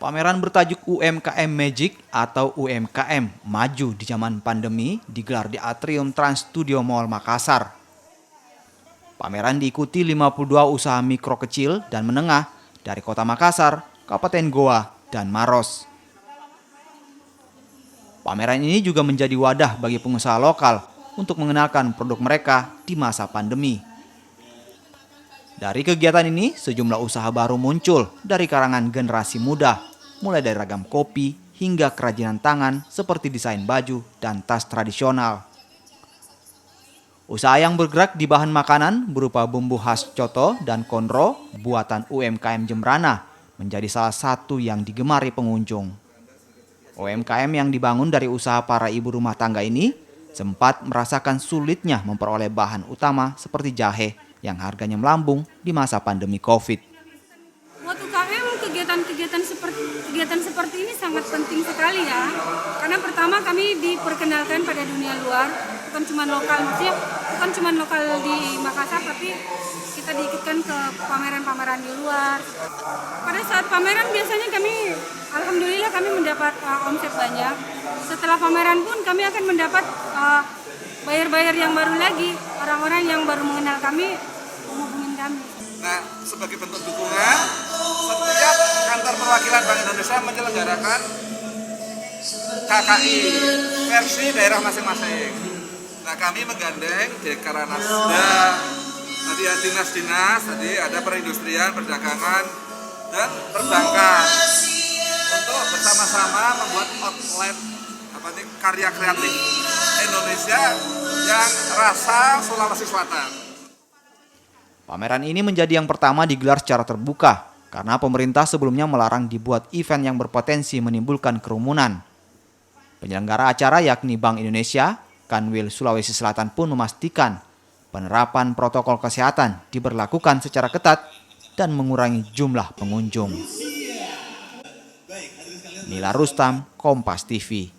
Pameran bertajuk UMKM Magic atau UMKM Maju di Zaman Pandemi digelar di Atrium Trans Studio Mall Makassar. Pameran diikuti 52 usaha mikro kecil dan menengah dari Kota Makassar, Kabupaten Goa, dan Maros. Pameran ini juga menjadi wadah bagi pengusaha lokal untuk mengenalkan produk mereka di masa pandemi. Dari kegiatan ini, sejumlah usaha baru muncul dari kalangan generasi muda, mulai dari ragam kopi hingga kerajinan tangan seperti desain baju dan tas tradisional. Usaha yang bergerak di bahan makanan berupa bumbu khas coto dan konro buatan UMKM Jembrana menjadi salah satu yang digemari pengunjung. UMKM yang dibangun dari usaha para ibu rumah tangga ini sempat merasakan sulitnya memperoleh bahan utama seperti jahe yang harganya melambung di masa pandemi COVID. Buat UKM kegiatan seperti ini sangat penting sekali ya. Karena pertama kami diperkenalkan pada dunia luar, bukan cuma lokal, maksudnya bukan cuma lokal di Makassar, tapi kita diikutkan ke pameran-pameran di luar. Pada saat pameran biasanya alhamdulillah kami mendapat omset banyak. Setelah pameran pun kami akan mendapat bayar-bayar yang baru lagi, orang-orang yang baru mengenal kami menghubungin kami. Nah, sebagai bentuk dukungan, setiap kantor perwakilan Bank Indonesia menyelenggarakan KKI versi daerah masing-masing. Nah, kami menggandeng Dekranasda, tadi ada dinas-dinas, tadi ada perindustrian, perdagangan, dan perbankan untuk bersama-sama membuat outlet karya kreatif Indonesia yang rasa Sulawesi Selatan. Pameran ini menjadi yang pertama digelar secara terbuka karena pemerintah sebelumnya melarang dibuat event yang berpotensi menimbulkan kerumunan. Penyelenggara acara yakni Bank Indonesia, Kanwil Sulawesi Selatan pun memastikan penerapan protokol kesehatan diberlakukan secara ketat dan mengurangi jumlah pengunjung. Nila Rustam, Kompas TV.